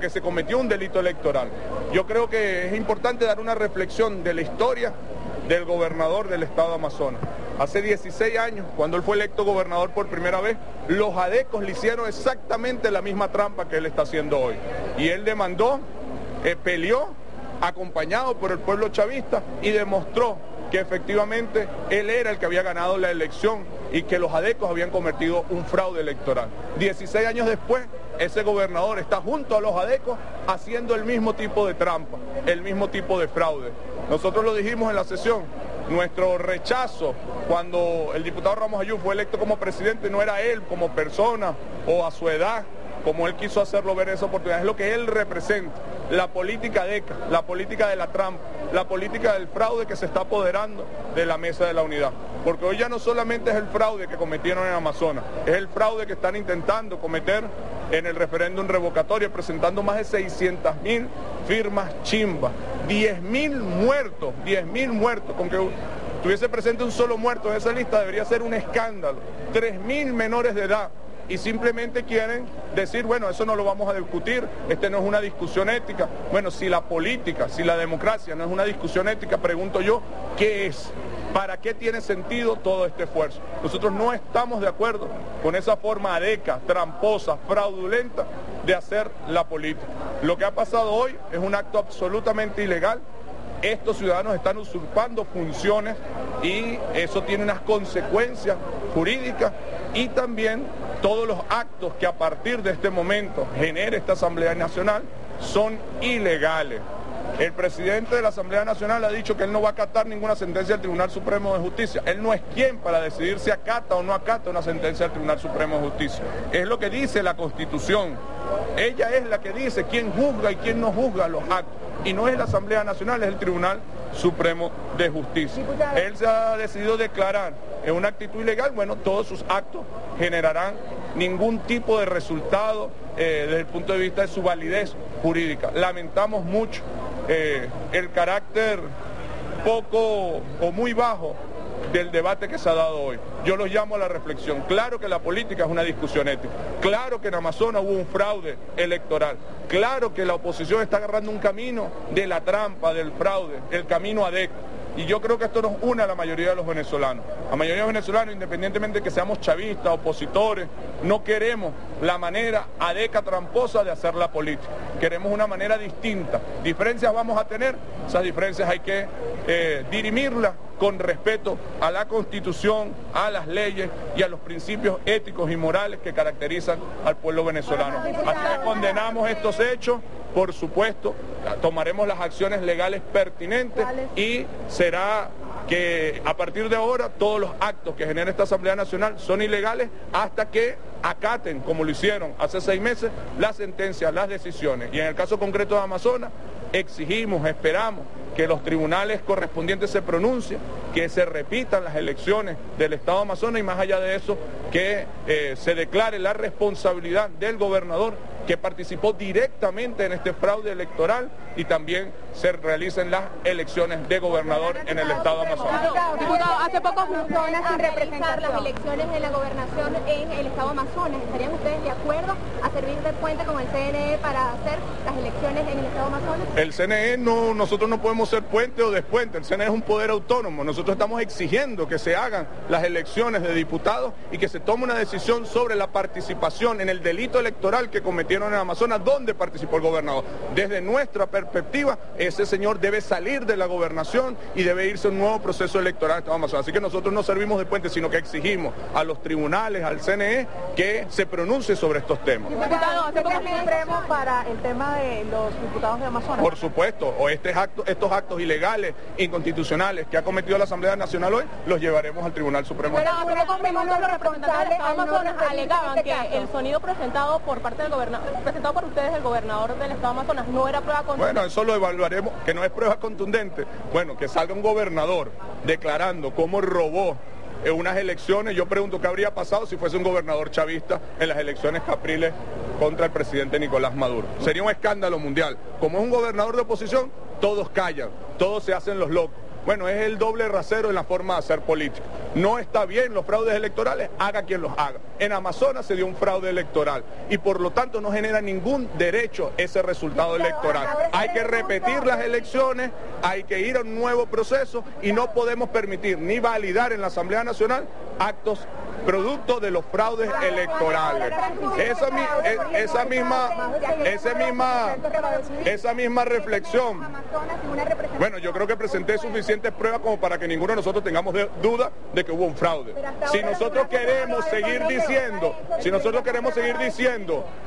porque se cometió un delito electoral. Yo creo que es importante dar una reflexión de la historia del gobernador del estado de Amazonas. Hace 16 años, cuando él fue electo gobernador por primera vez, los adecos le hicieron exactamente la misma trampa que él está haciendo hoy. Y él demandó, peleó, acompañado por el pueblo chavista, y demostró que efectivamente él era el que había ganado la elección y que los adecos habían cometido un fraude electoral. 16 años después, ese gobernador está junto a los adecos haciendo el mismo tipo de trampa, el mismo tipo de fraude. Nosotros lo dijimos en la sesión, nuestro rechazo cuando el diputado Ramos Ayú fue electo como presidente no era él como persona o a su edad, como él quiso hacerlo ver esa oportunidad, es lo que él representa, la política adeca, la política de la trampa, la política del fraude que se está apoderando de la mesa de la unidad. Porque hoy ya no solamente es el fraude que cometieron en Amazonas, es el fraude que están intentando cometer en el referéndum revocatorio, presentando más de 600.000 firmas chimbas, 10.000 muertos, con que tuviese presente un solo muerto en esa lista debería ser un escándalo, 3.000 menores de edad. Y simplemente quieren decir, bueno, eso no lo vamos a discutir, no es una discusión ética. Bueno, si la política, si la democracia no es una discusión ética, pregunto yo, ¿qué es? ¿Para qué tiene sentido todo este esfuerzo? Nosotros no estamos de acuerdo con esa forma adeca, tramposa, fraudulenta de hacer la política. Lo que ha pasado hoy es un acto absolutamente ilegal. Estos ciudadanos están usurpando funciones y eso tiene unas consecuencias jurídicas, y también todos los actos que a partir de este momento genere esta Asamblea Nacional son ilegales. El presidente de la Asamblea Nacional ha dicho que él no va a acatar ninguna sentencia del Tribunal Supremo de Justicia. Él no es quien para decidir si acata o no acata una sentencia del Tribunal Supremo de Justicia. Es lo que dice la Constitución. Ella es la que dice quién juzga y quién no juzga los actos. Y no es la Asamblea Nacional, es el Tribunal Supremo de Justicia. Él se ha decidido declarar en una actitud ilegal, bueno, todos sus actos generarán ningún tipo de resultado desde el punto de vista de su validez jurídica. Lamentamos mucho el carácter poco o muy bajo del debate que se ha dado hoy. Yo los llamo a la reflexión. Claro que la política es una discusión ética. Claro que en Amazonas hubo un fraude electoral. Claro que la oposición está agarrando un camino de la trampa, del fraude, el camino adeco. Y yo creo que esto nos une a la mayoría de los venezolanos. La mayoría de los venezolanos, independientemente de que seamos chavistas, opositores, no queremos la manera adeca tramposa de hacer la política. Queremos una manera distinta. Diferencias vamos a tener, esas diferencias hay que dirimirlas con respeto a la Constitución, a las leyes y a los principios éticos y morales que caracterizan al pueblo venezolano. Así que condenamos estos hechos, por supuesto, tomaremos las acciones legales pertinentes y será que a partir de ahora todos los actos que genera esta Asamblea Nacional son ilegales hasta que acaten, como lo hicieron hace 6 meses, las sentencias, las decisiones. Y en el caso concreto de Amazonas, exigimos, esperamos que los tribunales correspondientes se pronuncien, que se repitan las elecciones del Estado de Amazonas y más allá de eso, que se declare la responsabilidad del gobernador que participó directamente en este fraude electoral y también se realicen las elecciones de gobernador en el Estado de Amazonas. Diputado, hace pocos personas sin representar las elecciones de la gobernación en el Estado de Amazonas. ¿Estarían ustedes de acuerdo a servir de puente con el CNE para hacer las elecciones en el Estado de Amazonas? El CNE no, nosotros no podemos ser puente o despuente. El CNE es un poder autónomo. Nosotros estamos exigiendo que se hagan las elecciones de diputados y que se tome una decisión sobre la participación en el delito electoral que cometieron en Amazonas, donde participó el gobernador. Desde nuestra perspectiva, ese señor debe salir de la gobernación y debe irse a un nuevo proceso electoral en el Estado de Amazonas. Así que nosotros no servimos de puente, sino que exigimos a los tribunales, al CNE, que se pronuncie sobre estos temas. Diputado, ¿hace poco extremo para el tema de los diputados de Amazonas? Por supuesto, o estos actos ilegales, inconstitucionales que ha cometido la Asamblea Nacional hoy, los llevaremos al Tribunal Supremo. Pero los responsables de Amazonas alegaban que el sonido presentado por parte del gobernador, presentado por ustedes, el gobernador del Estado de Amazonas, no era prueba contundente. Bueno, eso lo evaluaremos, que no es prueba contundente. Bueno, que salga un gobernador declarando cómo robó en unas elecciones. Yo pregunto qué habría pasado si fuese un gobernador chavista en las elecciones capriles contra el presidente Nicolás Maduro. Sería un escándalo mundial. Como es un gobernador de oposición, todos callan, todos se hacen los locos. bueno, es el doble rasero en la forma de hacer política. No está bien los fraudes electorales, haga quien los haga. En Amazonas se dio un fraude electoral y por lo tanto no genera ningún derecho ese resultado electoral. Hay que repetir las elecciones, hay que ir a un nuevo proceso y no podemos permitir ni validar en la Asamblea Nacional actos producto de los fraudes electorales. Esa misma reflexión. Bueno, yo creo que presenté suficientes pruebas como para que ninguno de nosotros tengamos duda de que hubo un fraude. Si nosotros queremos seguir diciendo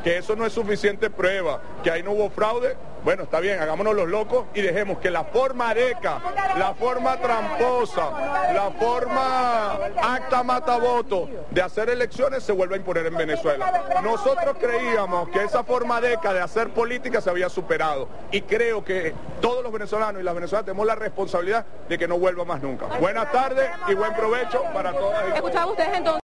que eso no es suficiente prueba, que ahí no hubo fraude, bueno, está bien, hagámonos los locos y dejemos que la forma areca, la forma tramposa, la forma acta matavoto de hacer elecciones se vuelva a imponer en Venezuela. Nosotros creíamos que esa forma areca de hacer política se había superado y creo que todos los venezolanos y las venezolanas tenemos la responsabilidad de que no vuelva más nunca. Buenas tardes y buen provecho para todas y todos. ¿Escuchaban ustedes entonces?